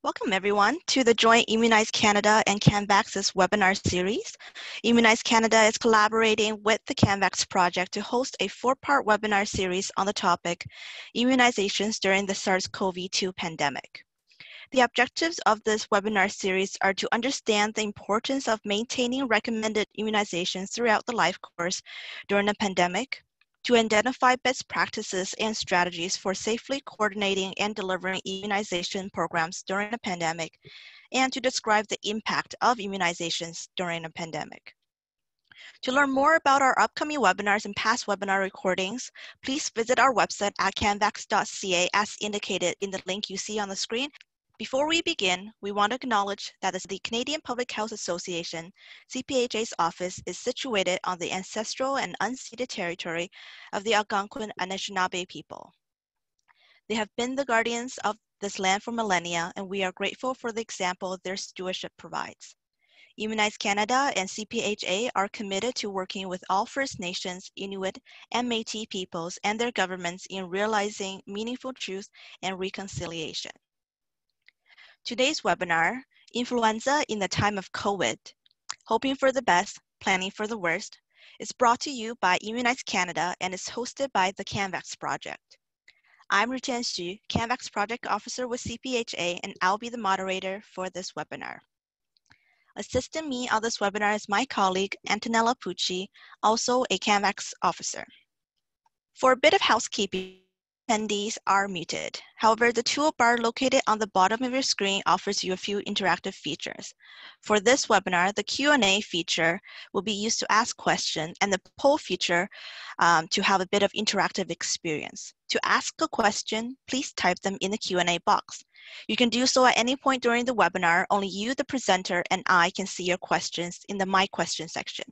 Welcome everyone to the joint Immunize Canada and CANVax's webinar series. Immunize Canada is collaborating with the CANVax project to host a 4-part webinar series on the topic Immunizations during the SARS-CoV-2 pandemic. The objectives of this webinar series are to understand the importance of maintaining recommended immunizations throughout the life course during a pandemic, to identify best practices and strategies for safely coordinating and delivering immunization programs during a pandemic, and to describe the impact of immunizations during a pandemic. To learn more about our upcoming webinars and past webinar recordings, please visit our website at canvax.ca as indicated in the link you see on the screen. Before we begin, we want to acknowledge that the Canadian Public Health Association, CPHA's office, is situated on the ancestral and unceded territory of the Algonquin Anishinaabe people. They have been the guardians of this land for millennia, and we are grateful for the example their stewardship provides. Immunize Canada and CPHA are committed to working with all First Nations, Inuit, and Métis peoples and their governments in realizing meaningful truth and reconciliation. Today's webinar, Influenza in the Time of COVID, Hoping for the Best, Planning for the Worst, is brought to you by Immunize Canada and is hosted by the CANVax project. I'm Rutan Xu, CANVax project officer with CPHA, and I'll be the moderator for this webinar. Assisting me on this webinar is my colleague, Antonella Pucci, also a CANVax officer. For a bit of housekeeping, attendees are muted. However, the toolbar located on the bottom of your screen offers you a few interactive features. For this webinar, the Q&A feature will be used to ask questions and the poll feature to have a bit of interactive experience. To ask a question, please type them in the Q&A box. You can do so at any point during the webinar. Only you, the presenter, and I can see your questions in the My Questions section.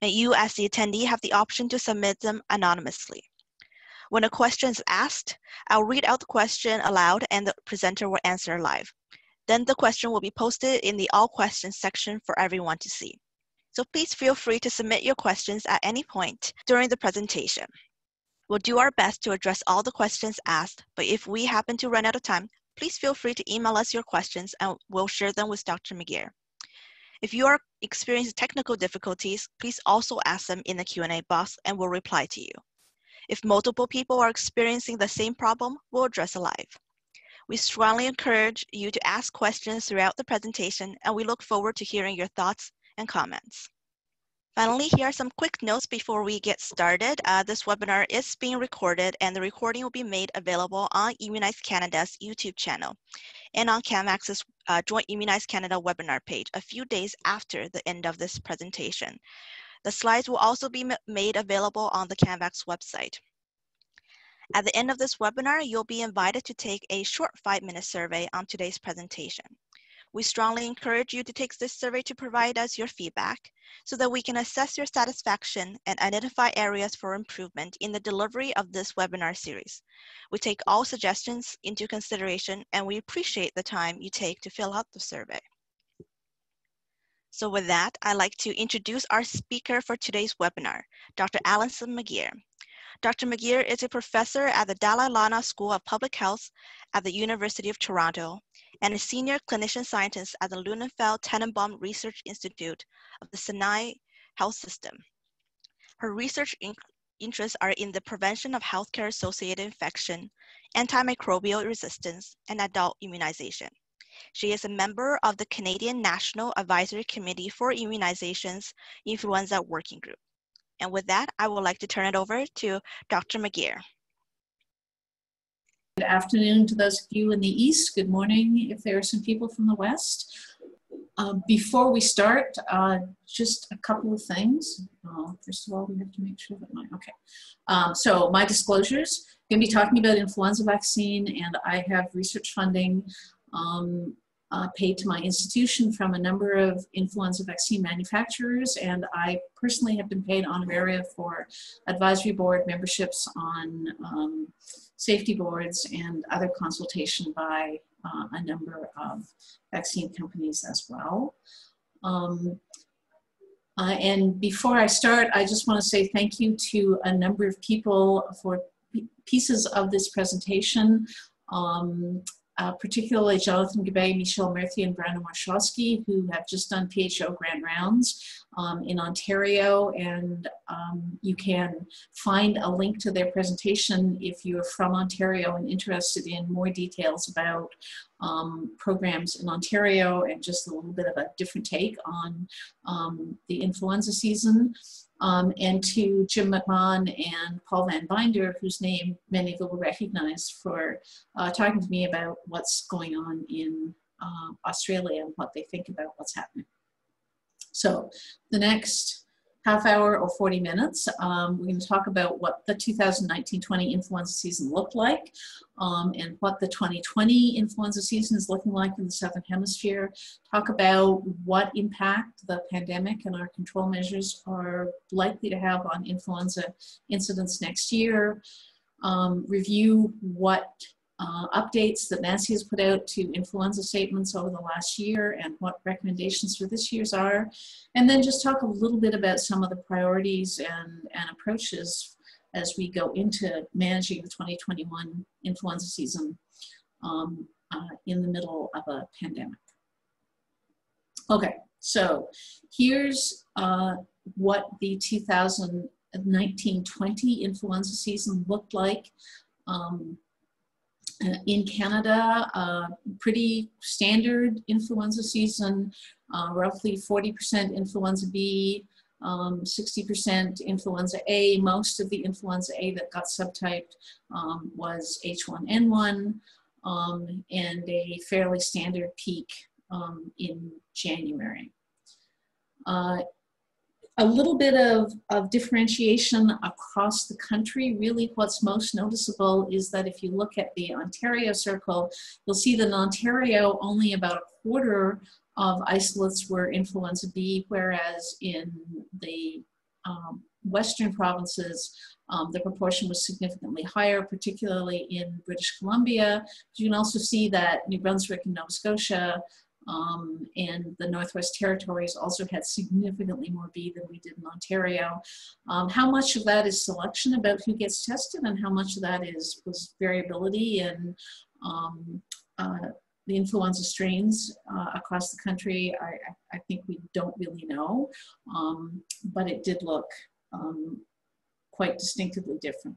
And you, as the attendee, have the option to submit them anonymously. When a question is asked, I'll read out the question aloud and the presenter will answer live. Then the question will be posted in the All Questions section for everyone to see. So please feel free to submit your questions at any point during the presentation. We'll do our best to address all the questions asked, but if we happen to run out of time, please feel free to email us your questions and we'll share them with Dr. McGeer. If you are experiencing technical difficulties, please also ask them in the Q&A box and we'll reply to you. If multiple people are experiencing the same problem, we'll address it live. We strongly encourage you to ask questions throughout the presentation, and we look forward to hearing your thoughts and comments. Finally, here are some quick notes before we get started. This webinar is being recorded, and the recording will be made available on Immunize Canada's YouTube channel and on CANVax's Joint Immunize Canada webinar page a few days after the end of this presentation. The slides will also be made available on the CANVax website. At the end of this webinar, you'll be invited to take a short 5-minute survey on today's presentation. We strongly encourage you to take this survey to provide us your feedback so that we can assess your satisfaction and identify areas for improvement in the delivery of this webinar series. We take all suggestions into consideration and we appreciate the time you take to fill out the survey. So with that, I'd like to introduce our speaker for today's webinar, Dr. Allison McGeer. Dr. McGeer is a professor at the Dalla Lana School of Public Health at the University of Toronto and a senior clinician scientist at the Lunenfeld-Tanenbaum Research Institute of the Sinai Health System. Her research interests are in the prevention of healthcare-associated infection, antimicrobial resistance, and adult immunization. She is a member of the Canadian National Advisory Committee for Immunization's Influenza Working Group. And with that, I would like to turn it over to Dr. McGeer. Good afternoon to those of you in the East. Good morning if there are some people from the West. Before we start, just a couple of things. First of all, we have to make sure that so my disclosures, I'm going to be talking about influenza vaccine, and I have research funding paid to my institution from a number of influenza vaccine manufacturers, and I personally have been paid honoraria for advisory board memberships on safety boards and other consultation by a number of vaccine companies as well. And before I start, I just want to say thank you to a number of people for pieces of this presentation. particularly Jonathan Gabay, Michelle Murthy, and Brandon Warshawski, who have just done PHO grand rounds in Ontario. And you can find a link to their presentation if you're from Ontario and interested in more details about programs in Ontario and just a little bit of a different take on the influenza season. And to Jim McMahon and Paul Van Binder, whose name many of you will recognize, for talking to me about what's going on in Australia and what they think about what's happening. So the next half hour or 40 minutes, we're going to talk about what the 2019-20 influenza season looked like and what the 2020 influenza season is looking like in the Southern Hemisphere, talk about what impact the pandemic and our control measures are likely to have on influenza incidents next year, review what updates that NACI has put out to influenza statements over the last year and what recommendations for this year's are, and then just talk a little bit about some of the priorities and approaches as we go into managing the 2021 influenza season in the middle of a pandemic. Okay, so here's what the 2019-20 influenza season looked like. In Canada, pretty standard influenza season, roughly 40% influenza B, 60% influenza A. Most of the influenza A that got subtyped was H1N1, and a fairly standard peak in January. A little bit of differentiation across the country. Really what's most noticeable is that if you look at the Ontario circle, you'll see that in Ontario only about a quarter of isolates were influenza B, whereas in the western provinces, the proportion was significantly higher, particularly in British Columbia. You can also see that New Brunswick and Nova Scotia and the Northwest Territories also had significantly more B than we did in Ontario. How much of that is selection about who gets tested and how much of that was variability in the influenza strains across the country, I think we don't really know, but it did look quite distinctively different.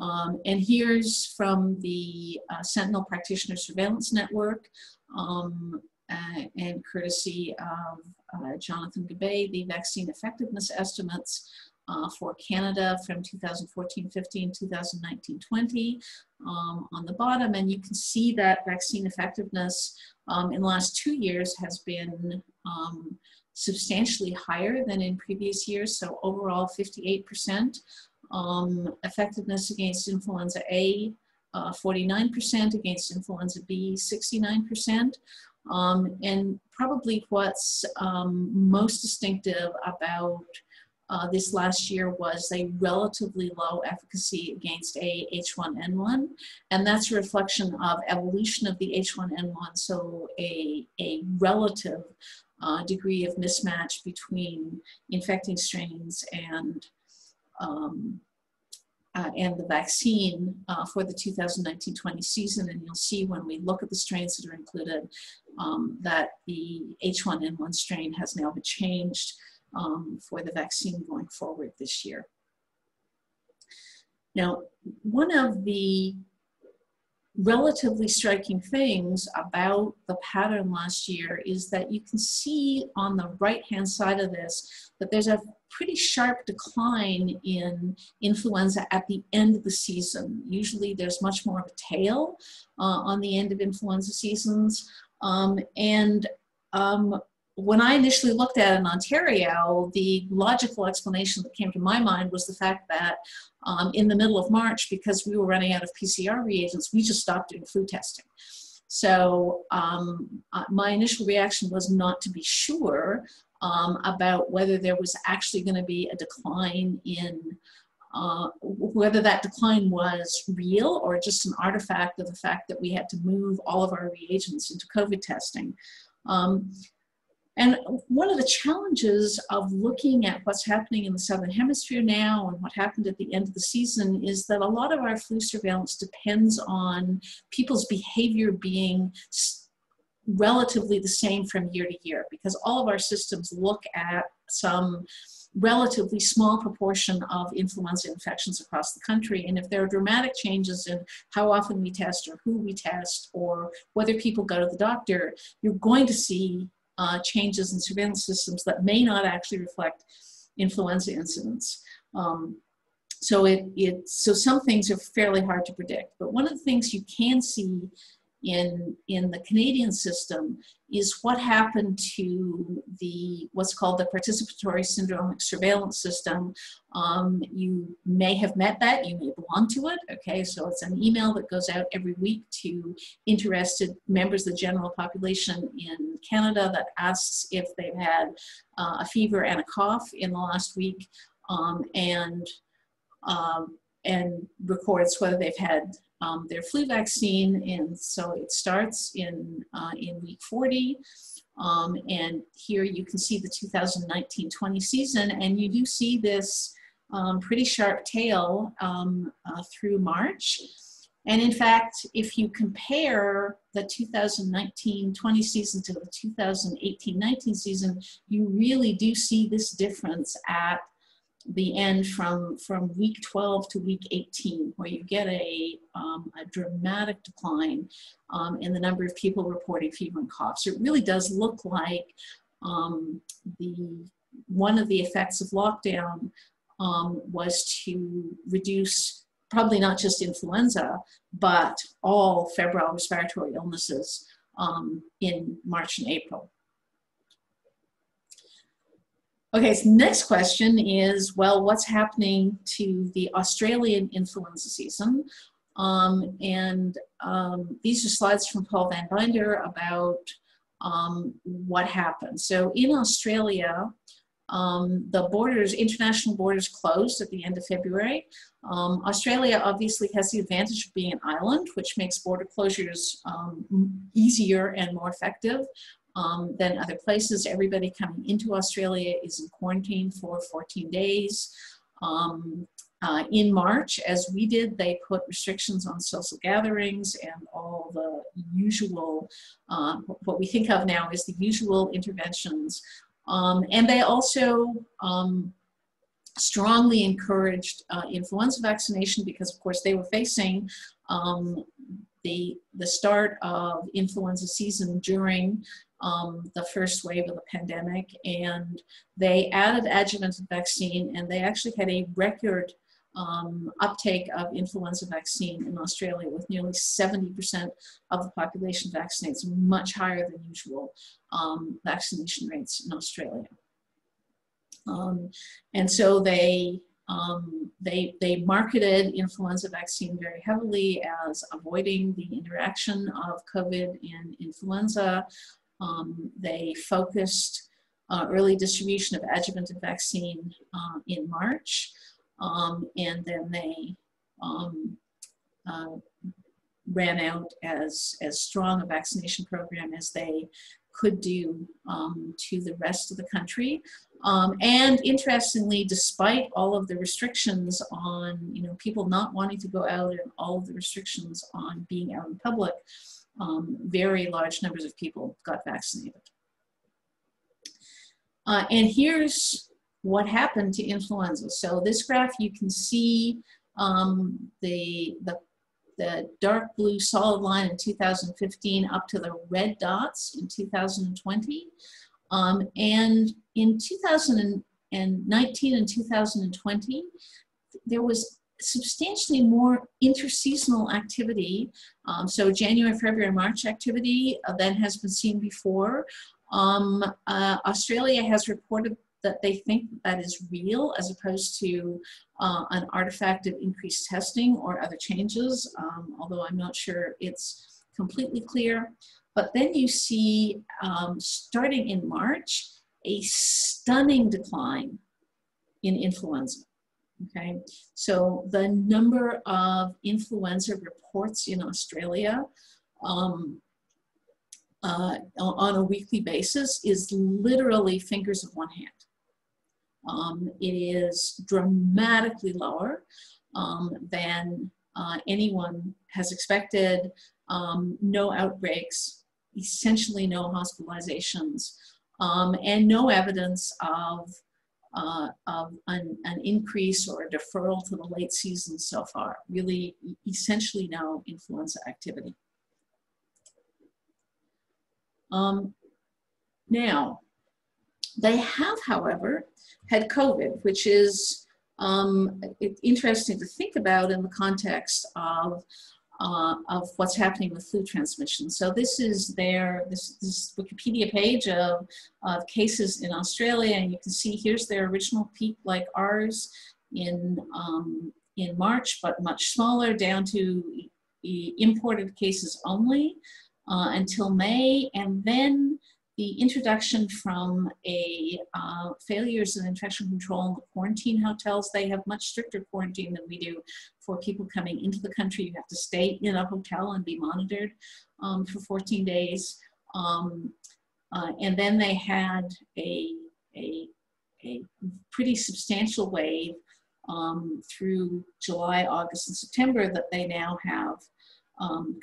And here's from the Sentinel Practitioner Surveillance Network, and courtesy of Jonathan Gabay, the vaccine effectiveness estimates for Canada from 2014-15, 2019-20 on the bottom. And you can see that vaccine effectiveness in the last 2 years has been substantially higher than in previous years. So overall 58%. Effectiveness against influenza A, 49%, against influenza B, 69%. And probably what's most distinctive about this last year was a relatively low efficacy against H1N1, and that's a reflection of evolution of the H1N1, so a relative degree of mismatch between infecting strains and the vaccine for the 2019-20 season. And you'll see when we look at the strains that are included that the H1N1 strain has now been changed for the vaccine going forward this year. Now, one of the relatively striking things about the pattern last year is that you can see on the right-hand side of this that there's a pretty sharp decline in influenza at the end of the season. Usually there's much more of a tail on the end of influenza seasons. When I initially looked at it in Ontario, the logical explanation that came to my mind was the fact that in the middle of March, because we were running out of PCR reagents, we just stopped doing flu testing. So my initial reaction was not to be sure about whether there was actually going to be a decline in, whether that decline was real or just an artifact of the fact that we had to move all of our reagents into COVID testing. And one of the challenges of looking at what's happening in the Southern Hemisphere now and what happened at the end of the season is that a lot of our flu surveillance depends on people's behavior being relatively the same from year to year, because all of our systems look at some relatively small proportion of influenza infections across the country. And if there are dramatic changes in how often we test or who we test or whether people go to the doctor, you're going to see changes in surveillance systems that may not actually reflect influenza incidence. So some things are fairly hard to predict. But one of the things you can see in the Canadian system is what happened to what's called the Participatory Syndromic Surveillance System. You may have met that, you may belong to it, okay? So it's an email that goes out every week to interested members of the general population in Canada that asks if they've had a fever and a cough in the last week, and records whether they've had their flu vaccine. And so it starts in week 40. And here you can see the 2019-20 season, and you do see this pretty sharp tail through March. And in fact, if you compare the 2019-20 season to the 2018-19 season, you really do see this difference at the end from week 12 to week 18, where you get a dramatic decline in the number of people reporting fever and cough. So it really does look like one of the effects of lockdown was to reduce probably not just influenza, but all febrile respiratory illnesses in March and April. Okay, so next question is, well, what's happening to the Australian influenza season? These are slides from Paul Van Binder about what happened. So in Australia, the international borders closed at the end of February. Australia obviously has the advantage of being an island, which makes border closures easier and more effective than other places. Everybody coming into Australia is in quarantine for 14 days. In March, as we did, they put restrictions on social gatherings and all the usual, what we think of now as the usual interventions. And they also strongly encouraged influenza vaccination because, of course, they were facing the start of influenza season during the first wave of the pandemic, and they added adjuvanted vaccine, and they actually had a record uptake of influenza vaccine in Australia, with nearly 70% of the population vaccinated, much higher than usual vaccination rates in Australia. And so they marketed influenza vaccine very heavily as avoiding the interaction of COVID and influenza. They focused early distribution of adjuvanted vaccine in March, and then they ran out as strong a vaccination program as they could do to the rest of the country. And interestingly, despite all of the restrictions on people not wanting to go out and all of the restrictions on being out in public, very large numbers of people got vaccinated. And here's what happened to influenza. So this graph, you can see the dark blue solid line in 2015 up to the red dots in 2020. And in 2019 and 2020, there was substantially more interseasonal activity. So January, February, March activity than has been seen before. Australia has reported that they think that is real as opposed to an artifact of increased testing or other changes, although I'm not sure it's completely clear. But then you see, starting in March, a stunning decline in influenza. Okay, so the number of influenza reports in Australia on a weekly basis is literally fingers of one hand. It is dramatically lower than anyone has expected. No outbreaks, essentially no hospitalizations, and no evidence of an increase or a deferral to the late season so far. Really, essentially no influenza activity. Now, they have, however, had COVID, which is interesting to think about in the context of what's happening with flu transmission. So this is this Wikipedia page of cases in Australia, and you can see here's their original peak like ours in March, but much smaller, down to imported cases only until May, and then the introduction from failures in infection control in the quarantine hotels. They have much stricter quarantine than we do for people coming into the country. You have to stay in a hotel and be monitored for 14 days. And then they had a pretty substantial wave through July, August, and September that they now have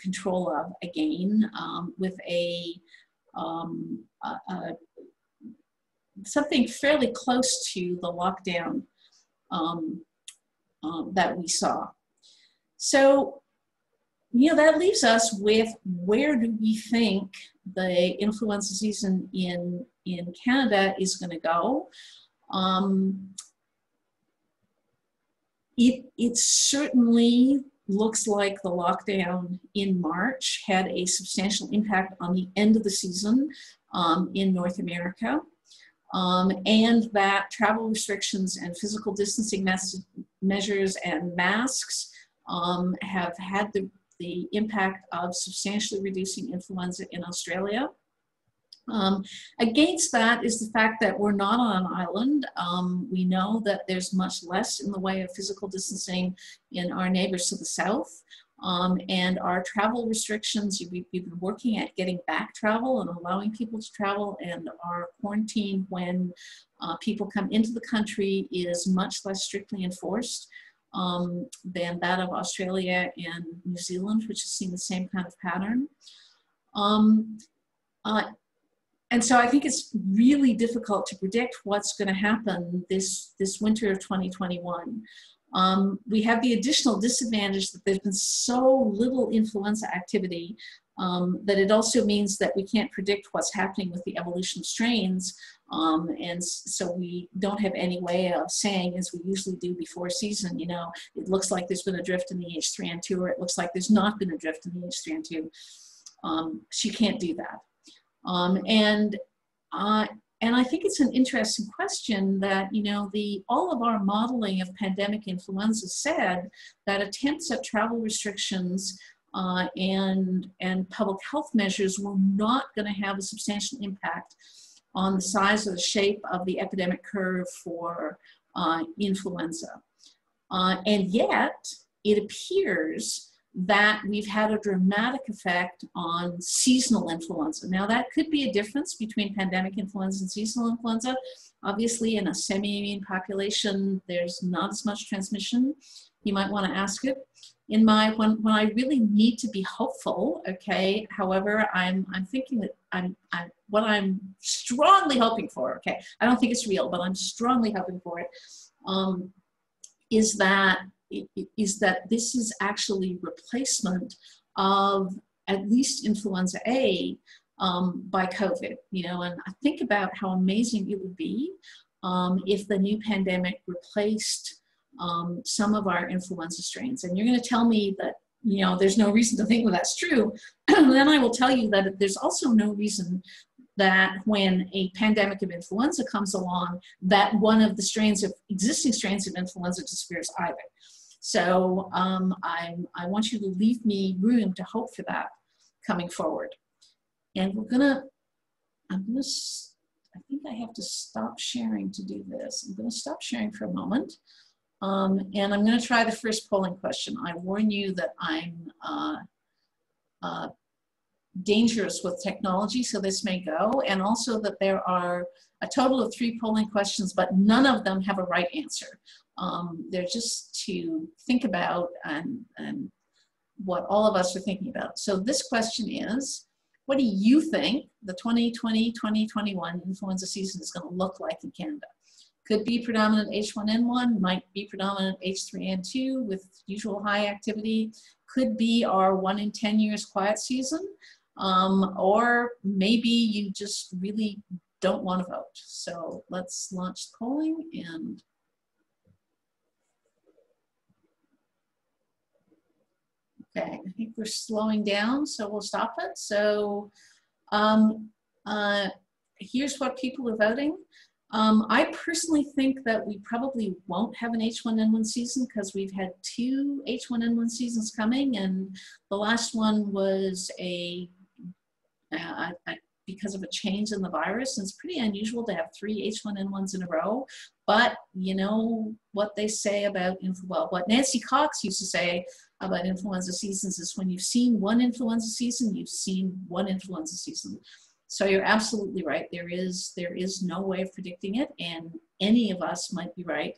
control of again, with something fairly close to the lockdown that we saw. So, that leaves us with, where do we think the influenza season in Canada is going to go? It certainly looks like the lockdown in March had a substantial impact on the end of the season in North America, and that travel restrictions and physical distancing measures and masks have had the impact of substantially reducing influenza in Australia. Against that is the fact that we're not on an island. We know that there's much less in the way of physical distancing in our neighbors to the south. And our travel restrictions, we've been working at getting back travel and allowing people to travel, and our quarantine when people come into the country is much less strictly enforced than that of Australia and New Zealand, which has seen the same kind of pattern. And so I think it's really difficult to predict what's going to happen this winter of 2021. We have the additional disadvantage that there's been so little influenza activity that it also means that we can't predict what's happening with the evolution of strains. And so we don't have any way of saying, as we usually do before season, it looks like there's been a drift in the H3N2, or it looks like there's not been a drift in the H3N2. So you can't do that. And I think it's an interesting question that, all of our modeling of pandemic influenza said that attempts at travel restrictions and public health measures were not going to have a substantial impact on the size or the shape of the epidemic curve for influenza. And yet, it appears that we've had a dramatic effect on seasonal influenza. Now, that could be a difference between pandemic influenza and seasonal influenza. Obviously, in a semi-immune population, there's not as much transmission. You might want to ask it. When I really need to be hopeful, okay, however, I'm thinking that what I'm strongly hoping for, okay, I don't think it's real, but I'm strongly hoping for it, is that this is actually replacement of at least influenza A by COVID, and I think about how amazing it would be if the new pandemic replaced some of our influenza strains. And you're going to tell me that, there's no reason to think that that's true. Then I will tell you that there's also no reason that when a pandemic of influenza comes along, that one of the existing strains of influenza disappears either. So I want you to leave me room to hope for that coming forward. And I think I have to stop sharing to do this. I'm going to stop sharing for a moment. And I'm going to try the first polling question. I warn you that I'm dangerous with technology, so this may go, and also that there are a total of 3 polling questions, but none of them have a right answer. They're just to think about and what all of us are thinking about. So this question is, what do you think the 2020-2021 influenza season is going to look like in Canada? Could be predominant H1N1, might be predominant H3N2 with usual high activity, could be our 1 in 10 years quiet season, or maybe you just really don't want to vote. So let's launch the polling, and okay, I think we're slowing down, so we'll stop it. So here's what people are voting. I personally think that we probably won't have an H1N1 season because we've had 2 H1N1 seasons coming, and the last one was because of a change in the virus. And it's pretty unusual to have 3 H1N1s in a row. But you know what they say about, well, what Nancy Cox used to say about influenza seasons is when you've seen one influenza season, you've seen one influenza season. So you're absolutely right. There is no way of predicting it, and any of us might be right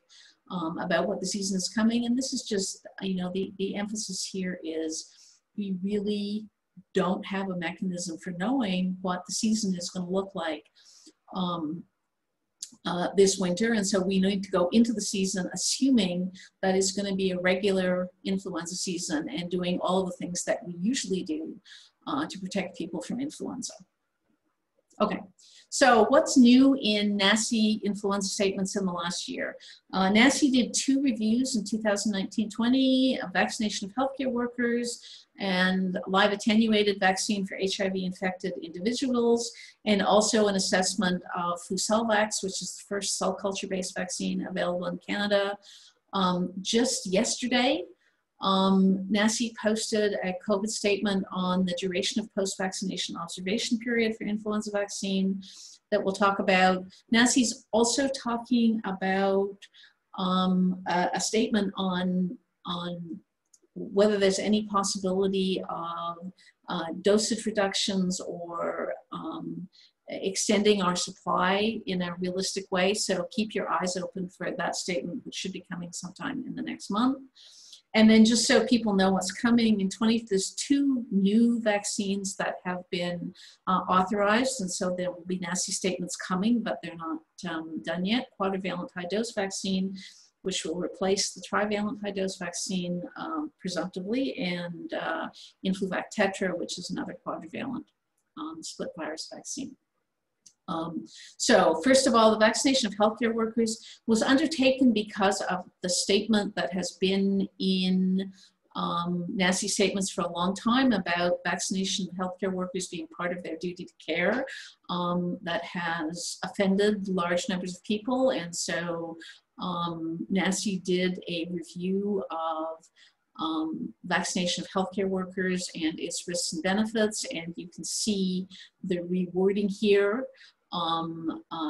about what the season is coming. And this is just, you know, the emphasis here is we really don't have a mechanism for knowing what the season is going to look like this winter. And so we need to go into the season assuming that it's going to be a regular influenza season and doing all the things that we usually do to protect people from influenza. Okay, so what's new in NACI influenza statements in the last year? NACI did 2 reviews in 2019-20, vaccination of healthcare workers and live attenuated vaccine for HIV-infected individuals, and also an assessment of CellBased, which is the first cell culture-based vaccine available in Canada. Just yesterday, NACI posted a COVID statement on the duration of post-vaccination observation period for influenza vaccine that we'll talk about. NACI's also talking about a statement on whether there's any possibility of dosage reductions or extending our supply in a realistic way. So keep your eyes open for that statement, which should be coming sometime in the next month. And then just so people know what's coming, there's 2 new vaccines that have been authorized, and so there will be NACI statements coming, but they're not done yet. Quadrivalent high-dose vaccine, which will replace the trivalent high-dose vaccine presumptively, and Influvac Tetra, which is another quadrivalent split virus vaccine. So first of all, the vaccination of healthcare workers was undertaken because of the statement that has been in NACI statements for a long time about vaccination of healthcare workers being part of their duty to care that has offended large numbers of people. And so NACI did a review of vaccination of healthcare workers and its risks and benefits, and you can see the rewording here.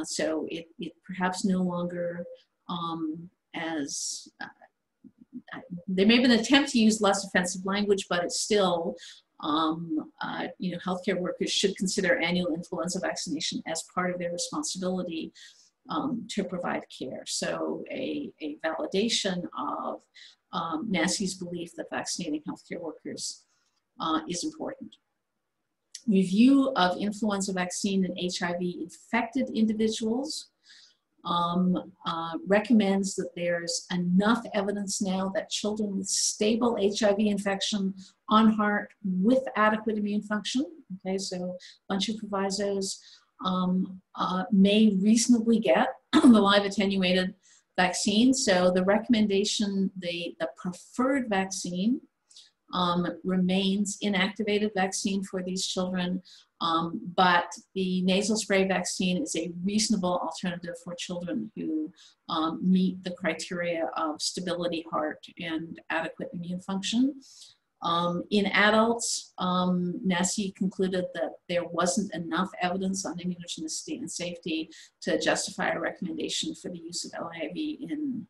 So it perhaps no longer as, there may have been an attempt to use less offensive language, but it's still, you know, healthcare workers should consider annual influenza vaccination as part of their responsibility to provide care. So a validation of NACI's belief that vaccinating healthcare workers is important. Review of influenza vaccine in HIV-infected individuals recommends that there's enough evidence now that children with stable HIV infection on heart with adequate immune function, okay, so a bunch of provisos, may reasonably get the live attenuated vaccine. So the recommendation, the preferred vaccine remains inactivated vaccine for these children, but the nasal spray vaccine is a reasonable alternative for children who meet the criteria of stability heart and adequate immune function. In adults, NACI concluded that there wasn't enough evidence on immunogenicity and safety to justify a recommendation for the use of LIV in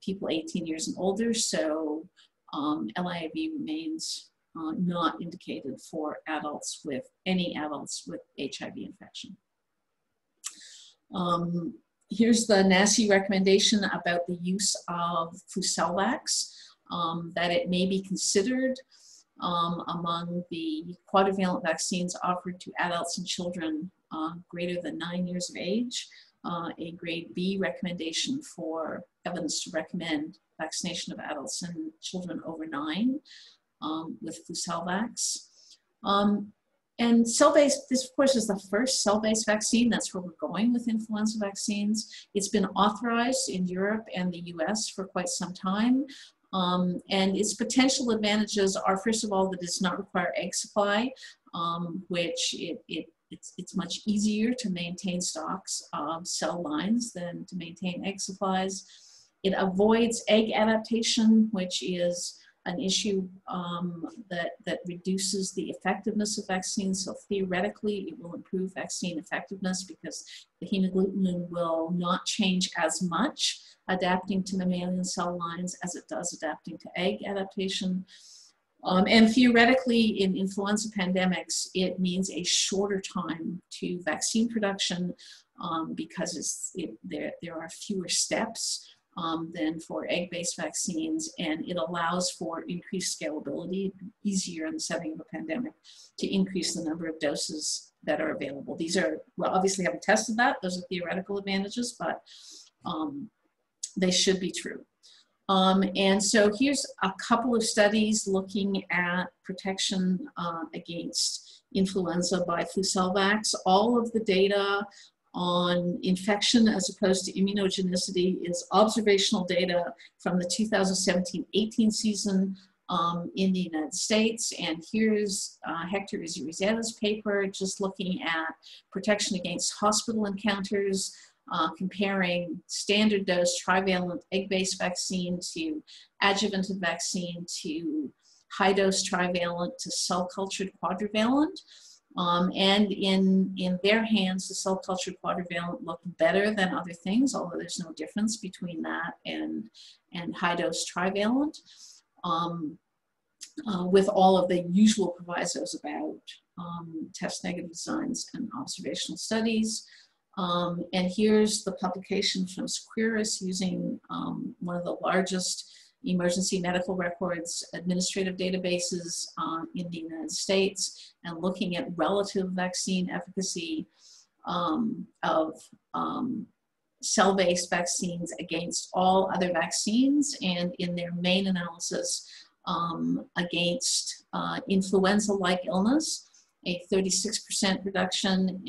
people 18 years and older. So LIV remains not indicated for adults with any adults with HIV infection. Here's the NACI recommendation about the use of CellBased, that it may be considered among the quadrivalent vaccines offered to adults and children greater than 9 years of age, a grade B recommendation for evidence to recommend vaccination of adults and children over 9 with CellBased. And cell-based, this of course is the first cell-based vaccine. That's where we're going with influenza vaccines. It's been authorized in Europe and the US for quite some time. And its potential advantages are, first of all, that it does not require egg supply, which it's much easier to maintain stocks of cell lines than to maintain egg supplies. It avoids egg adaptation, which is an issue that reduces the effectiveness of vaccines. So theoretically, it will improve vaccine effectiveness because the hemagglutinin will not change as much adapting to mammalian cell lines as it does adapting to egg adaptation. And theoretically, in influenza pandemics, it means a shorter time to vaccine production because there are fewer steps than for egg-based vaccines, and it allows for increased scalability, easier in the setting of a pandemic, to increase the number of doses that are available. These are, well, obviously haven't tested that, those are theoretical advantages, but they should be true. And so here's a couple of studies looking at protection against influenza by CellBased. All of the data on infection as opposed to immunogenicity is observational data from the 2017-18 season in the United States. And here's Hector Izuriza's paper just looking at protection against hospital encounters, comparing standard dose trivalent egg-based vaccine to adjuvanted vaccine to high-dose trivalent to cell-cultured quadrivalent. And in their hands, the cell-cultured quadrivalent looked better than other things, although there's no difference between that and high-dose trivalent, with all of the usual provisos about test negative designs and observational studies. And here's the publication from Seqirus using one of the largest emergency medical records administrative databases in the United States, and looking at relative vaccine efficacy of cell-based vaccines against all other vaccines, and in their main analysis against influenza-like illness, a 36% reduction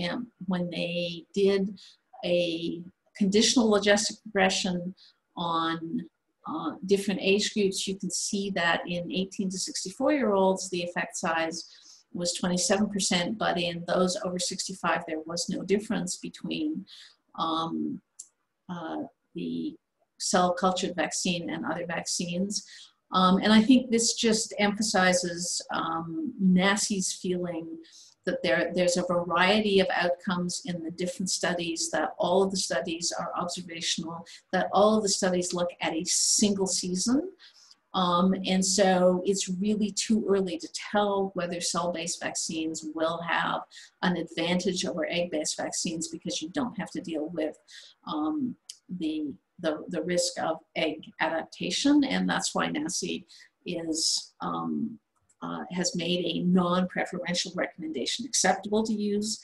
when they did a conditional logistic regression on different age groups. You can see that in 18 to 64-year-olds, the effect size was 27%, but in those over 65, there was no difference between the cell-cultured vaccine and other vaccines. And I think this just emphasizes NACI's feeling that there's a variety of outcomes in the different studies, that all of the studies are observational, that all of the studies look at a single season. And so it's really too early to tell whether cell-based vaccines will have an advantage over egg-based vaccines, because you don't have to deal with the risk of egg adaptation. And that's why NACI is, has made a non-preferential recommendation acceptable to use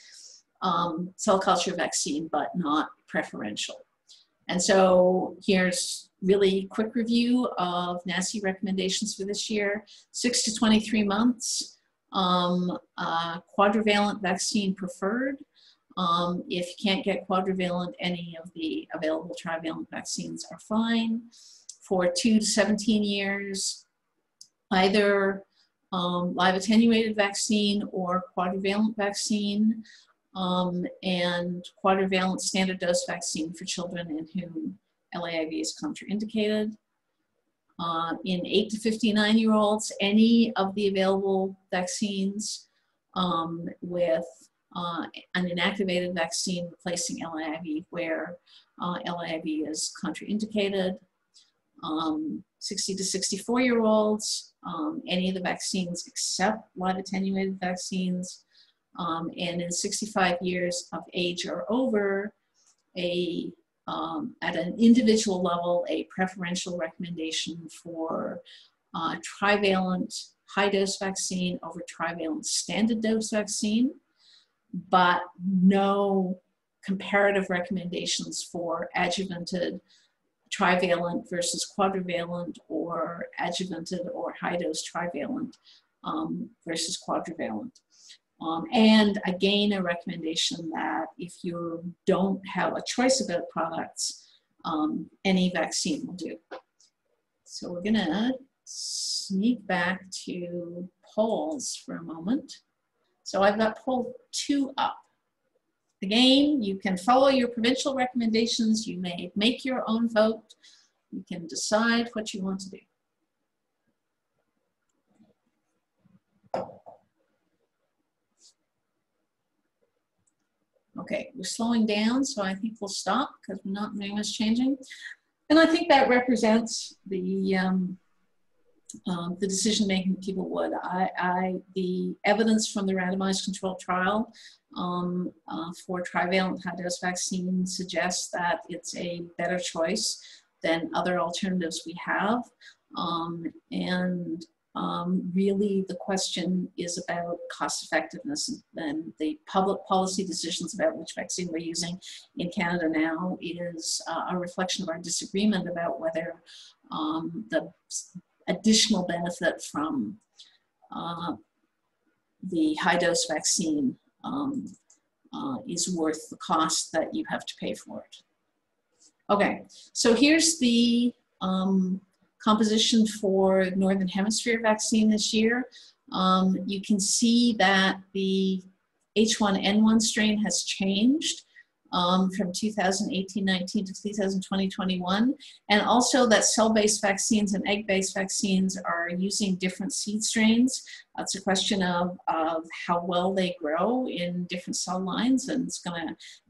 cell culture vaccine, but not preferential. And so here's really quick review of NACI recommendations for this year. 6 to 23 months, quadrivalent vaccine preferred. If you can't get quadrivalent, any of the available trivalent vaccines are fine. For 2 to 17 years, either live attenuated vaccine or quadrivalent vaccine, and quadrivalent standard dose vaccine for children in whom LAIV is contraindicated. In 8 to 59-year-olds, any of the available vaccines with an inactivated vaccine replacing LAIV where LAIV is contraindicated. 60 to 64-year-olds, any of the vaccines except live attenuated vaccines, and in 65 years of age or over, at an individual level, a preferential recommendation for trivalent high-dose vaccine over trivalent standard dose vaccine, but no comparative recommendations for adjuvanted trivalent versus quadrivalent or adjuvanted or high-dose trivalent versus quadrivalent. And again, a recommendation that if you don't have a choice about products, any vaccine will do. So we're gonna sneak back to polls for a moment. So I've got poll 2 up. Again, you can follow your provincial recommendations. You may make your own vote. You can decide what you want to do. Okay, we're slowing down, so I think we'll stop because we're not very much changing. And I think that represents the decision-making people would. The evidence from the randomized controlled trial for trivalent high-dose vaccine suggests that it's a better choice than other alternatives we have. Really the question is about cost effectiveness, and the public policy decisions about which vaccine we're using in Canada now is a reflection of our disagreement about whether the additional benefit from the high-dose vaccine is worth the cost that you have to pay for it. Okay, so here's the composition for Northern Hemisphere vaccine this year. You can see that the H1N1 strain has changed from 2018-19 to 2020-21, and also that cell-based vaccines and egg-based vaccines are using different seed strains. It's a question of how well they grow in different cell lines, and it's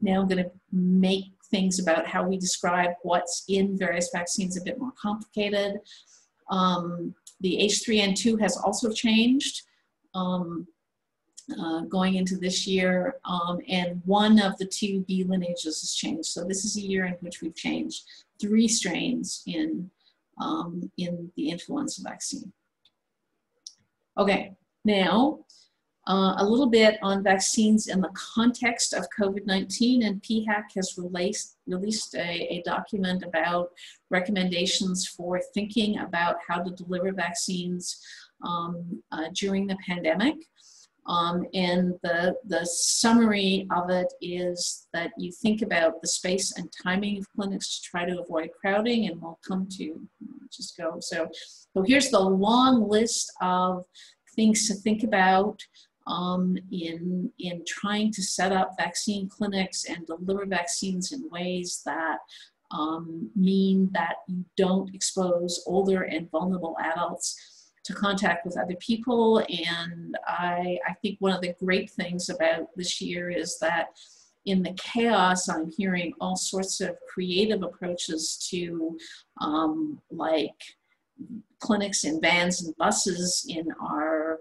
now gonna make things about how we describe what's in various vaccines a bit more complicated. The H3N2 has also changed going into this year, and one of the 2 B lineages has changed. So this is a year in which we've changed 3 strains in the influenza vaccine. Okay, now a little bit on vaccines in the context of COVID-19, and PHAC has released a document about recommendations for thinking about how to deliver vaccines during the pandemic. And the summary of it is that you think about the space and timing of clinics to try to avoid crowding, and we'll come to, just go. So here's the long list of things to think about in trying to set up vaccine clinics and deliver vaccines in ways that mean that you don't expose older and vulnerable adults to contact with other people. And I think one of the great things about this year is that in the chaos, I'm hearing all sorts of creative approaches to like clinics in vans and buses in our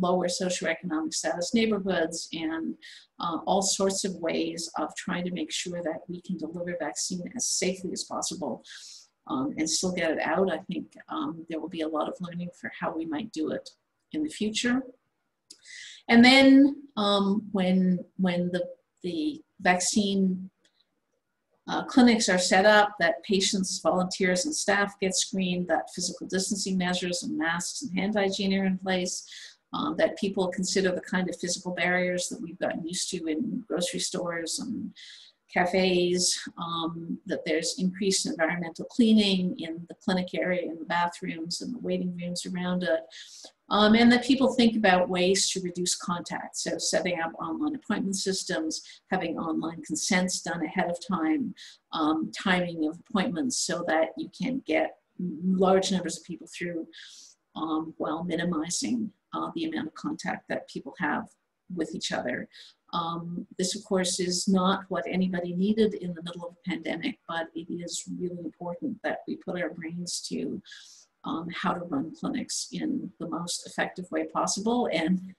lower socioeconomic status neighborhoods, and all sorts of ways of trying to make sure that we can deliver vaccine as safely as possible and still get it out. I think there will be a lot of learning for how we might do it in the future. And then when the vaccine clinics are set up, that patients, volunteers, and staff get screened, that physical distancing measures and masks and hand hygiene are in place, that people consider the kind of physical barriers that we've gotten used to in grocery stores and cafes, that there's increased environmental cleaning in the clinic area, in the bathrooms and the waiting rooms around it, and that people think about ways to reduce contact. So setting up online appointment systems, having online consents done ahead of time, timing of appointments so that you can get large numbers of people through while minimizing the amount of contact that people have with each other. This, of course, is not what anybody needed in the middle of a pandemic, but it is really important that we put our brains to how to run clinics in the most effective way possible. And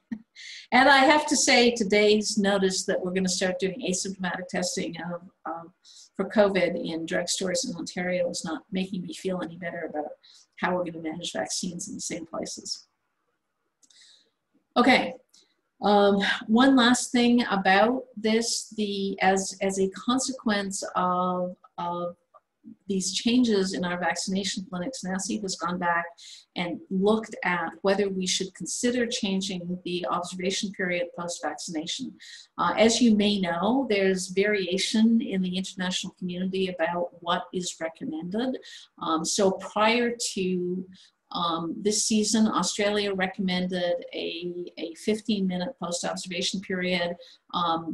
I have to say, today's notice that we're going to start doing asymptomatic testing for COVID in drugstores in Ontario is not making me feel any better about how we're going to manage vaccines in the same places. Okay. One last thing about this, as a consequence of these changes in our vaccination clinics, NACI has gone back and looked at whether we should consider changing the observation period post-vaccination. As you may know, there's variation in the international community about what is recommended. So prior to this season, Australia recommended a 15-minute post-observation period,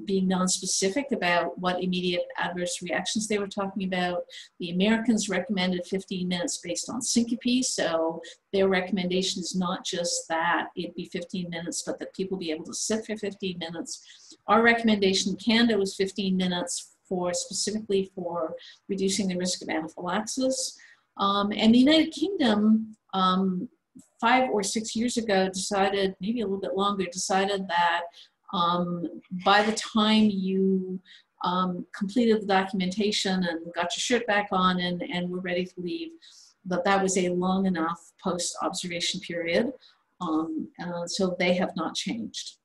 being non-specific about what immediate adverse reactions they were talking about. The Americans recommended 15 minutes based on syncope, so their recommendation is not just that it be 15 minutes, but that people be able to sit for 15 minutes. Our recommendation in Canada was 15 minutes specifically for reducing the risk of anaphylaxis. And the United Kingdom, 5 or 6 years ago, decided, maybe a little bit longer, decided that by the time you completed the documentation and got your shirt back on and were ready to leave, that was a long enough post-observation period. So they have not changed.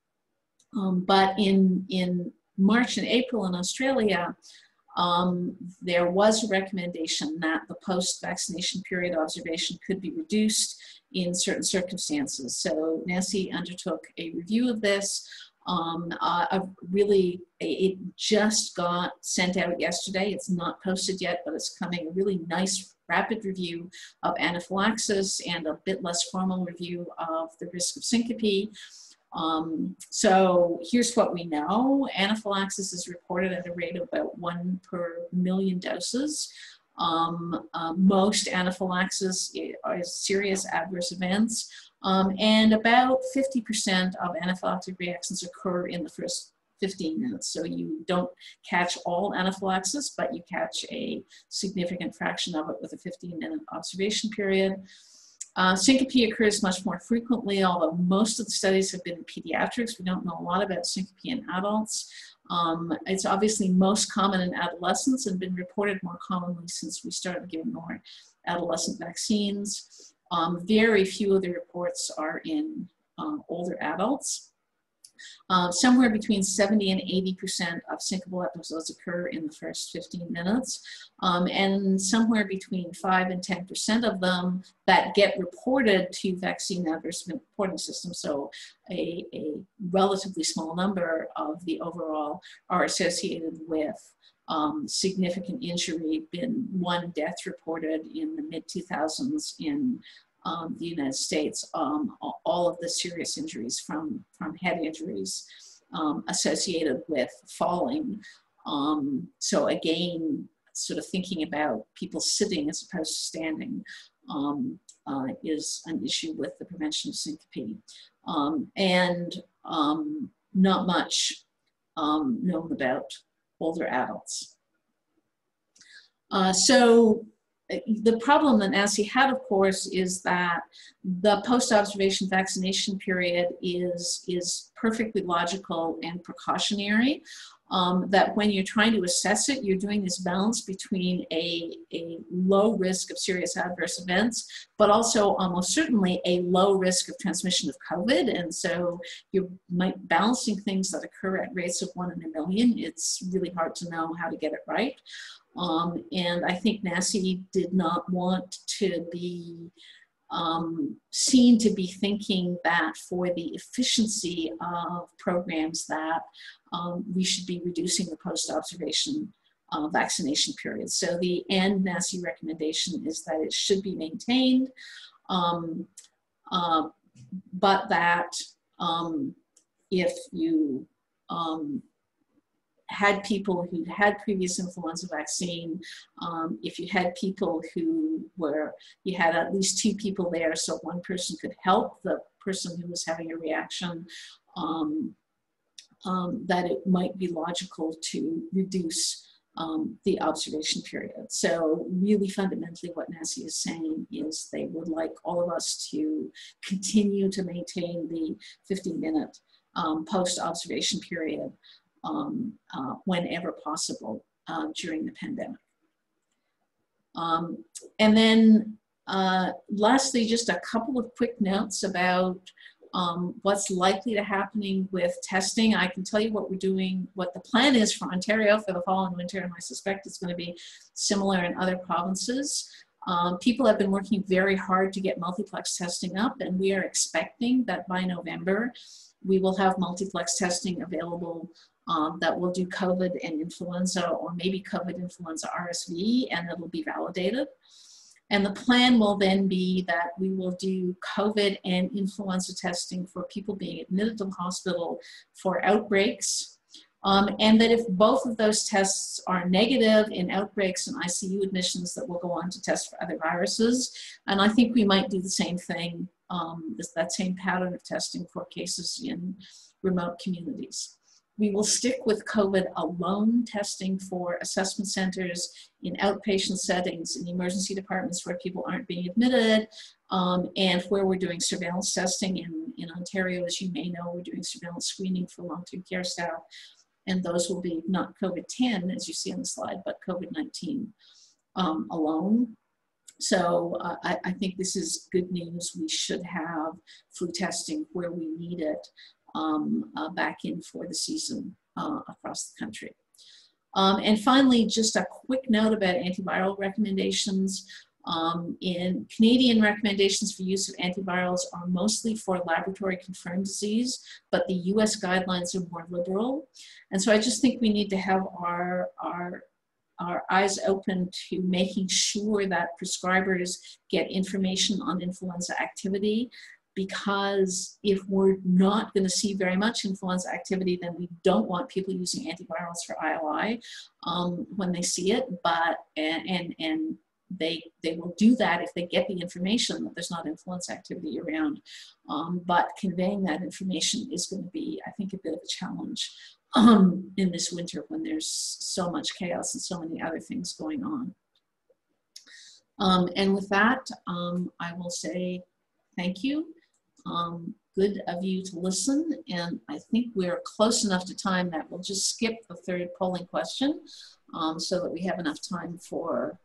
But in March and April in Australia, there was a recommendation that the post-vaccination period observation could be reduced in certain circumstances. So NACI undertook a review of this. It just got sent out yesterday. It's not posted yet, but it's coming. A really nice rapid review of anaphylaxis and a bit less formal review of the risk of syncope. So here's what we know. Anaphylaxis is reported at a rate of about 1 per million doses. Most anaphylaxis are serious adverse events, and about 50% of anaphylactic reactions occur in the first 15 minutes. So you don't catch all anaphylaxis, but you catch a significant fraction of it with a 15-minute observation period. Syncope occurs much more frequently, although most of the studies have been in pediatrics. We don't know a lot about syncope in adults. It's obviously most common in adolescents and been reported more commonly since we started giving more adolescent vaccines. Very few of the reports are in older adults. Somewhere between 70 and 80% of syncopal episodes occur in the first 15 minutes, and somewhere between 5 and 10% of them that get reported to vaccine adverse event reporting system, so a relatively small number of the overall are associated with significant injury. Been one death reported in the mid-2000s in the United States. All of the serious injuries from head injuries associated with falling. So again, sort of thinking about people sitting as opposed to standing is an issue with the prevention of syncope. Not much known about older adults. So the problem that NACI had, of course, is that the post-observation vaccination period is perfectly logical and precautionary. That when you're trying to assess it, you're doing this balance between a low risk of serious adverse events, but also almost certainly a low risk of transmission of COVID. And so you're balancing things that occur at rates of 1 in a million. It's really hard to know how to get it right. And I think NACI did not want to be seen to be thinking that for the efficiency of programs that we should be reducing the post-observation vaccination period. So the end NACI recommendation is that it should be maintained, but that if you had people who had previous influenza vaccine, if you had people you had at least 2 people there, so one person could help the person who was having a reaction, that it might be logical to reduce the observation period. So really fundamentally what NACI is saying is they would like all of us to continue to maintain the 15-minute post-observation period whenever possible during the pandemic. And then lastly, just a couple of quick notes about what's likely to happening with testing. I can tell you what we're doing, what the plan is for Ontario for the fall and winter, and I suspect it's going to be similar in other provinces. People have been working very hard to get multiplex testing up, and we are expecting that by November, we will have multiplex testing available that will do COVID and influenza, or maybe COVID, influenza, RSV, and it'll be validated. And the plan will then be that we will do COVID and influenza testing for people being admitted to the hospital for outbreaks. And that if both of those tests are negative in outbreaks and ICU admissions, that we'll go on to test for other viruses. And I think we might do the same thing, that same pattern of testing for cases in remote communities. We will stick with COVID alone testing for assessment centers in outpatient settings, in emergency departments where people aren't being admitted, and where we're doing surveillance testing. In Ontario, as you may know, we're doing surveillance screening for long-term care staff, and those will be not COVID-10, as you see on the slide, but COVID-19 alone. So I think this is good news. We should have flu testing where we need it back in for the season across the country. And finally, just a quick note about antiviral recommendations. In Canadian recommendations for use of antivirals are mostly for laboratory confirmed disease, but the US guidelines are more liberal. And so I just think we need to have our eyes open to making sure that prescribers get information on influenza activity, because if we're not going to see very much influenza activity, then we don't want people using antivirals for ILI when they see it, but and they will do that if they get the information that there's not influenza activity around. But conveying that information is going to be, I think, a bit of a challenge in this winter when there's so much chaos and so many other things going on. And with that, I will say thank you. Good of you to listen, and I think we're close enough to time that we'll just skip the third polling question so that we have enough time for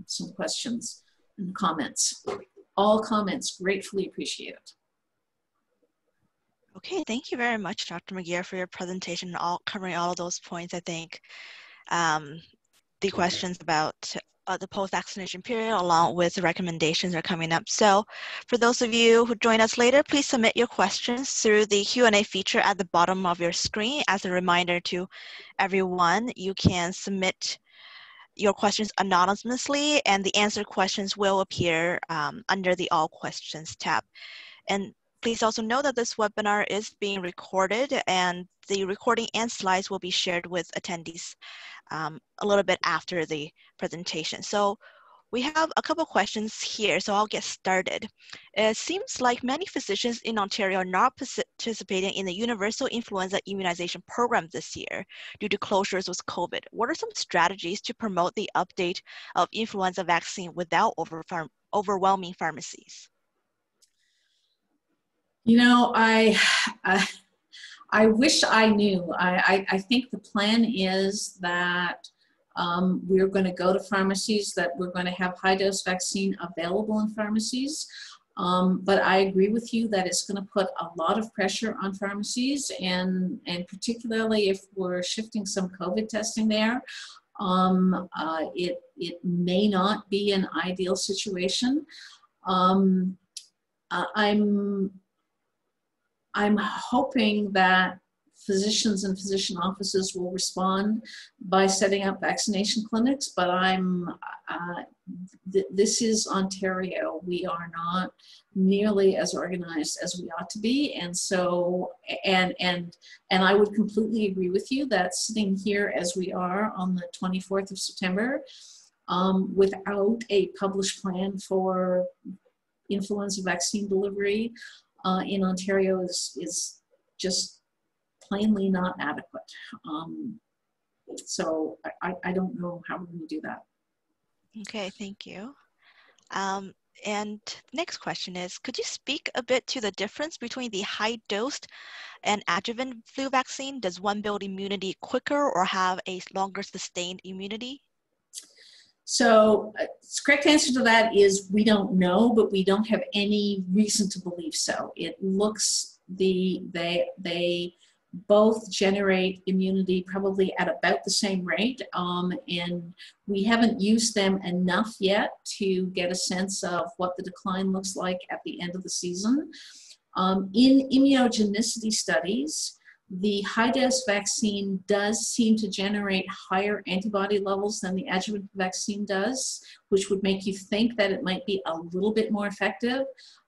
some questions and comments. All comments gratefully appreciated. Okay, thank you very much, Dr. McGeer, for your presentation, covering all of those points. I think the questions about the post-vaccination period, along with the recommendations, are coming up. So for those of you who join us later, please submit your questions through the Q&A feature at the bottom of your screen. As a reminder to everyone, you can submit your questions anonymously, and the answered questions will appear under the All Questions tab. And please also know that this webinar is being recorded, and the recording and slides will be shared with attendees a little bit after the presentation. So we have a couple questions here, so I'll get started. It seems like many physicians in Ontario are not participating in the universal influenza immunization program this year due to closures with COVID. What are some strategies to promote the update of influenza vaccine without overwhelming pharmacies? You know, I wish I knew. I think the plan is that we're going to go to pharmacies, that we're going to have high-dose vaccine available in pharmacies. But I agree with you that it's going to put a lot of pressure on pharmacies, and particularly if we're shifting some COVID testing there, it may not be an ideal situation. I'm hoping that physicians and physician offices will respond by setting up vaccination clinics, but this is Ontario. We are not nearly as organized as we ought to be, and so, and I would completely agree with you that sitting here as we are on the 24th of September, without a published plan for influenza vaccine delivery in Ontario is just plainly not adequate. So I don't know how we're going to do that. Okay, thank you. And next question is, could you speak a bit to the difference between the high-dose and adjuvant flu vaccine? Does one build immunity quicker or have a longer sustained immunity? So correct answer to that is we don't know, but we don't have any reason to believe so. It looks they both generate immunity probably at about the same rate, and we haven't used them enough yet to get a sense of what the decline looks like at the end of the season. In immunogenicity studies, the high-dose vaccine does seem to generate higher antibody levels than the adjuvant vaccine does, which would make you think that it might be a little bit more effective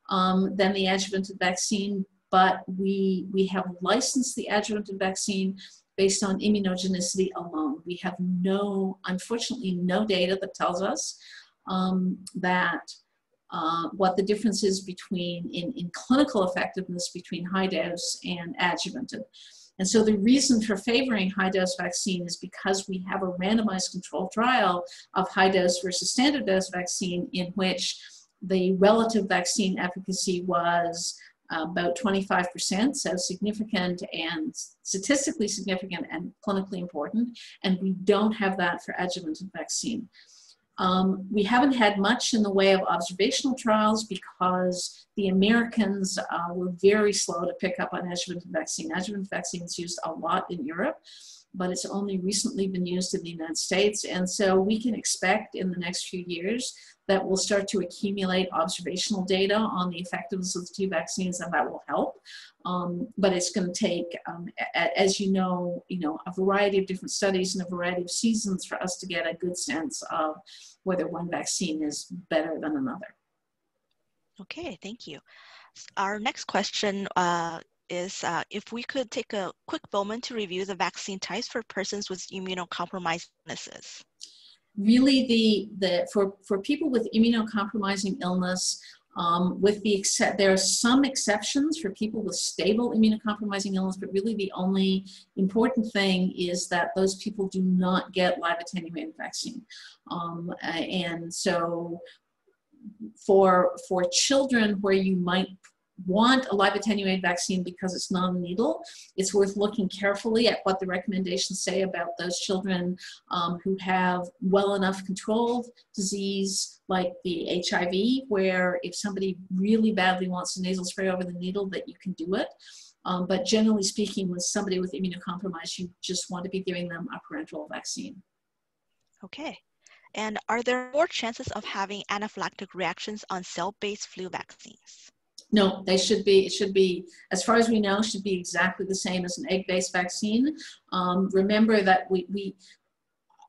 than the adjuvanted vaccine, but we have licensed the adjuvanted vaccine based on immunogenicity alone. We have unfortunately no data that tells us that what the difference is in clinical effectiveness between high dose and adjuvanted. And so the reason for favoring high dose vaccine is because we have a randomized controlled trial of high dose versus standard dose vaccine in which the relative vaccine efficacy was about 25%, so significant and statistically significant and clinically important, and we don't have that for adjuvanted vaccine. We haven't had much in the way of observational trials because the Americans were very slow to pick up on adjuvanted vaccine. Adjuvant vaccine is used a lot in Europe, but it's only recently been used in the United States. And so we can expect in the next few years that we'll start to accumulate observational data on the effectiveness of the two vaccines, and that will help. But it's going to take, as you know, a variety of different studies and a variety of seasons for us to get a good sense of whether one vaccine is better than another. Okay, thank you. Our next question is if we could take a quick moment to review the vaccine types for persons with immunocompromised illnesses. Really, for people with immunocompromising illness, there are some exceptions for people with stable immunocompromising illness, but really the only important thing is that those people do not get live attenuated vaccine. And so for children where you might want a live attenuated vaccine because it's non-needle, it's worth looking carefully at what the recommendations say about those children who have well enough controlled disease like the HIV, where if somebody really badly wants a nasal spray over the needle, that you can do it. But generally speaking, with somebody with immunocompromise, you just want to be giving them a parenteral vaccine. Okay. And are there more chances of having anaphylactic reactions on cell-based flu vaccines? No, they should be, it should be, as far as we know, should be exactly the same as an egg-based vaccine. Remember that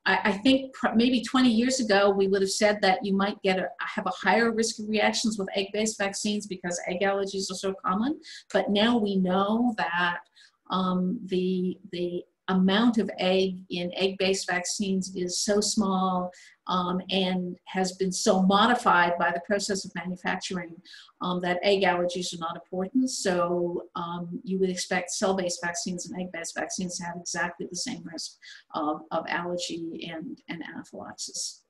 I think maybe 20 years ago, we would have said that you might have a higher risk of reactions with egg-based vaccines because egg allergies are so common. But now we know that the amount of egg in egg-based vaccines is so small and has been so modified by the process of manufacturing that egg allergies are not important. So you would expect cell-based vaccines and egg-based vaccines to have exactly the same risk of allergy and anaphylaxis.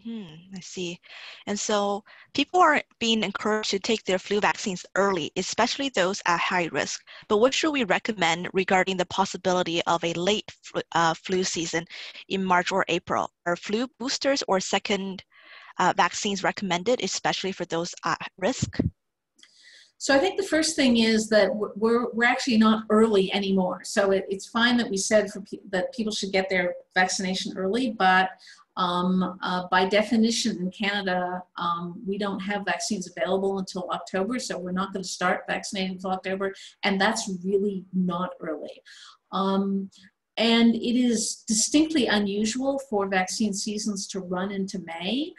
I see. And so people are being encouraged to take their flu vaccines early, especially those at high risk. But what should we recommend regarding the possibility of a late flu season in March or April? Are flu boosters or second vaccines recommended, especially for those at risk? So I think the first thing is that we're actually not early anymore. So it's fine that we said that people should get their vaccination early, but by definition in Canada, we don't have vaccines available until October, so we're not going to start vaccinating until October, and that's really not early. And it is distinctly unusual for vaccine seasons to run into May.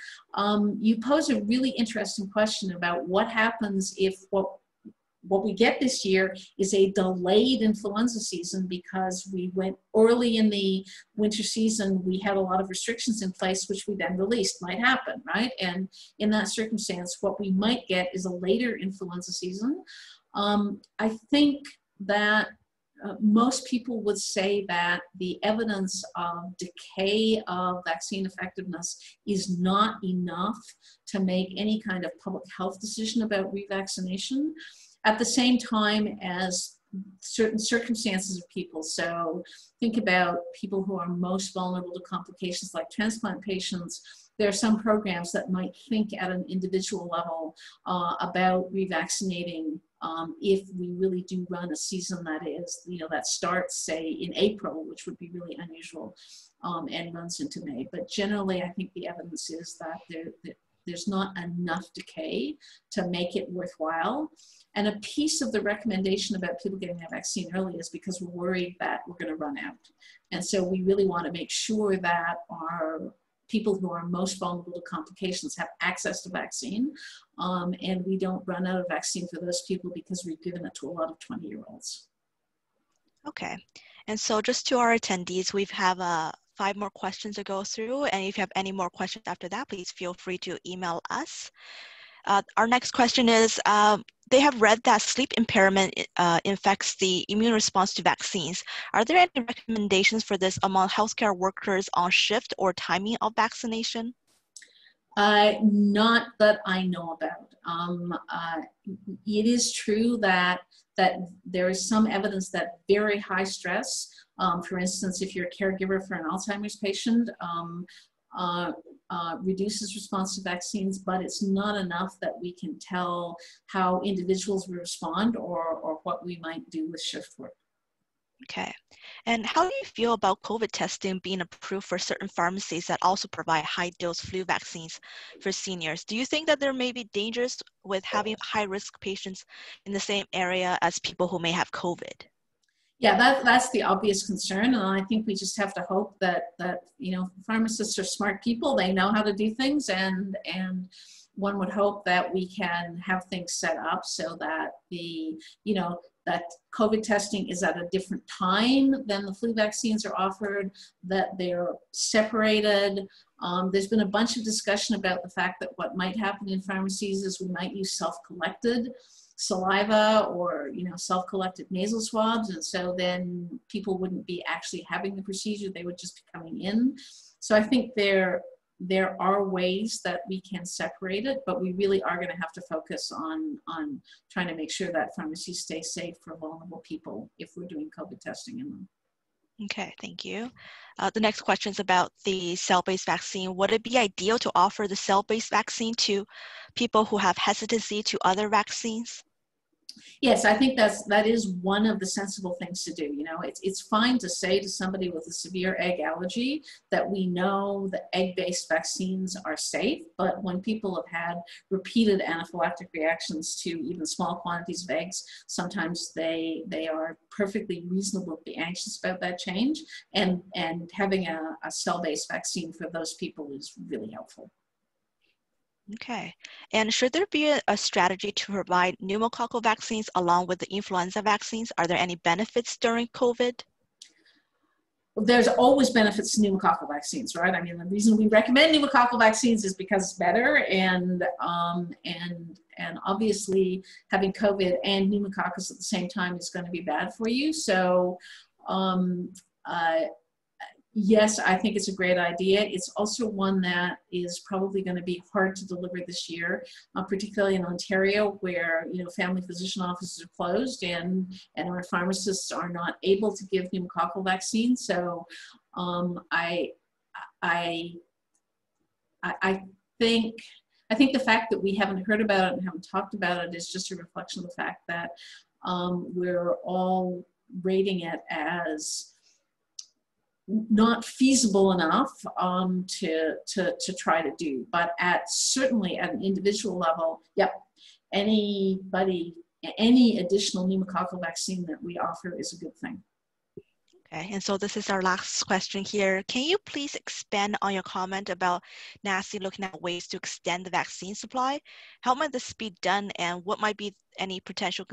You pose a really interesting question about what happens if what we get this year is a delayed influenza season because we went early in the winter season, we had a lot of restrictions in place, which we then released. Might happen, right? And in that circumstance, what we might get is a later influenza season. I think that most people would say that the evidence of decay of vaccine effectiveness is not enough to make any kind of public health decision about revaccination, at the same time as certain circumstances of people. So think about people who are most vulnerable to complications like transplant patients. There are some programs that might think at an individual level about revaccinating if we really do run a season that is, that starts, say, in April, which would be really unusual, and runs into May. But generally, I think the evidence is that there's not enough decay to make it worthwhile. And a piece of the recommendation about people getting a vaccine early is because we're worried that we're going to run out. And so we really want to make sure that our people who are most vulnerable to complications have access to vaccine, and we don't run out of vaccine for those people because we've given it to a lot of 20-year-olds. Okay, and so just to our attendees, we have 5 more questions to go through, and if you have any more questions after that, please feel free to email us. Our next question is, they have read that sleep impairment infects the immune response to vaccines. Are there any recommendations for this among healthcare workers on shift or timing of vaccination? Not that I know about. It is true that there is some evidence that very high stress, for instance, if you're a caregiver for an Alzheimer's patient, reduces response to vaccines, but it's not enough that we can tell how individuals will respond or what we might do with shift work. Okay. And how do you feel about COVID testing being approved for certain pharmacies that also provide high-dose flu vaccines for seniors? Do you think that there may be dangers with having high-risk patients in the same area as people who may have COVID? Yeah, that's the obvious concern, and I think we just have to hope that pharmacists are smart people. They know how to do things, and one would hope that we can have things set up so that that COVID testing is at a different time than the flu vaccines are offered, that they're separated. There's been a bunch of discussion about the fact that what might happen in pharmacies is we might use self-collected saliva or self-collected nasal swabs, and so then people wouldn't be actually having the procedure, they would just be coming in. So I think there are ways that we can separate it, but we really are going to have to focus on trying to make sure that pharmacies stay safe for vulnerable people if we're doing COVID testing in them. Okay, thank you. The next question is about the cell-based vaccine. Would it be ideal to offer the cell-based vaccine to people who have hesitancy to other vaccines? Yes, I think that is one of the sensible things to do. It's fine to say to somebody with a severe egg allergy that we know the egg-based vaccines are safe, but when people have had repeated anaphylactic reactions to even small quantities of eggs, sometimes they are perfectly reasonable to be anxious about that change, and having a cell-based vaccine for those people is really helpful. Okay. And should there be a strategy to provide pneumococcal vaccines along with the influenza vaccines? Are there any benefits during COVID? Well, there's always benefits to pneumococcal vaccines, right? I mean, the reason we recommend pneumococcal vaccines is because it's better, and obviously having COVID and pneumococcus at the same time is going to be bad for you. So yes, I think it's a great idea. It's also one that is probably going to be hard to deliver this year, particularly in Ontario, where family physician offices are closed and our pharmacists are not able to give pneumococcal vaccines. So I think the fact that we haven't heard about it and haven't talked about it is just a reflection of the fact that we're all rating it as not feasible enough to try to do, but certainly at an individual level, yep, any additional pneumococcal vaccine that we offer is a good thing. Okay, and so this is our last question here. Can you please expand on your comment about NACI looking at ways to extend the vaccine supply? How might this be done, and what might be any potential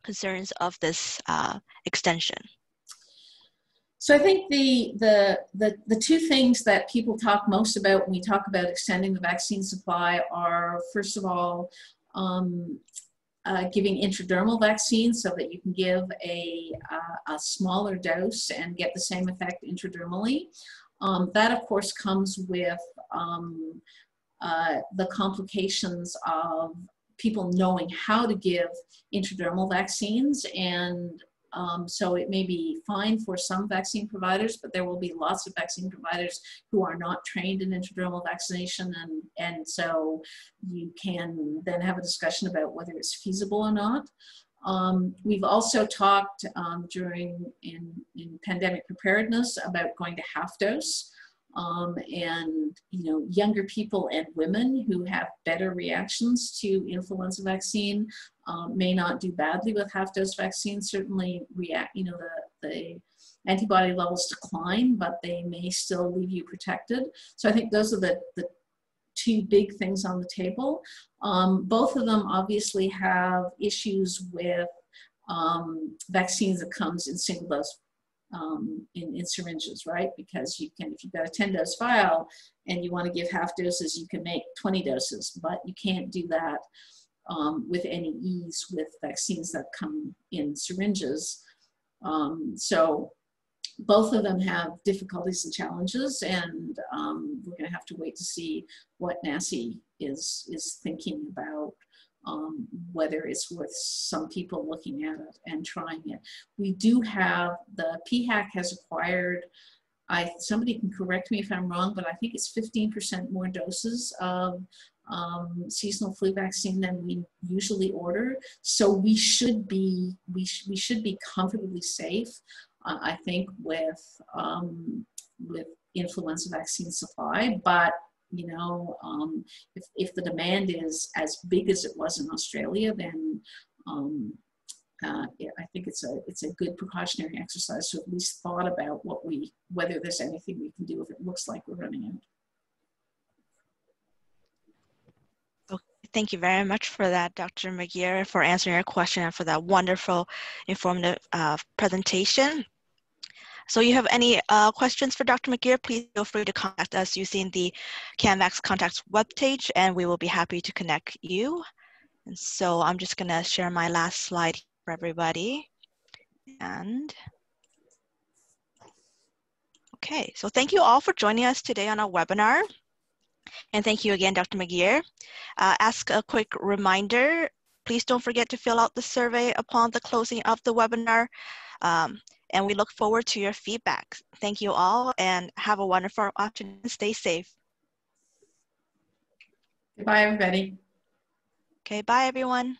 concerns of this extension? So I think the two things that people talk most about when we talk about extending the vaccine supply are, first of all, giving intradermal vaccines so that you can give a smaller dose and get the same effect intradermally. That, of course, comes with the complications of people knowing how to give intradermal vaccines, and so it may be fine for some vaccine providers, but there will be lots of vaccine providers who are not trained in intradermal vaccination, and so you can then have a discussion about whether it's feasible or not. We've also talked in pandemic preparedness about going to half dose. And younger people and women who have better reactions to influenza vaccine may not do badly with half-dose vaccine. Certainly the antibody levels decline, but they may still leave you protected. So I think those are the two big things on the table. Both of them obviously have issues with vaccines that comes in single dose in syringes, right? Because you can, if you've got a 10-dose vial and you want to give half doses, you can make 20 doses, but you can't do that with any ease with vaccines that come in syringes. So both of them have difficulties and challenges, and we're going to have to wait to see what NACI is thinking about. Whether it's worth some people looking at it and trying it. We do have, the PHAC has acquired, somebody can correct me if I'm wrong, but I think it's 15% more doses of seasonal flu vaccine than we usually order. So we should be comfortably safe, I think, with influenza vaccine supply, but if the demand is as big as it was in Australia, then I think it's a good precautionary exercise to at least thought about whether there's anything we can do if it looks like we're running out. Okay, thank you very much for that, Dr. McGeer, for answering your question and for that wonderful, informative presentation. So you have any questions for Dr. McGeer, please feel free to contact us using the CANVax contacts webpage, and we will be happy to connect you. And so I'm just gonna share my last slide for everybody. And okay, so thank you all for joining us today on our webinar. And thank you again, Dr. McGeer. As a quick reminder, please don't forget to fill out the survey upon the closing of the webinar. And we look forward to your feedback. Thank you all and have a wonderful afternoon. Stay safe. Goodbye, everybody. Okay, bye everyone.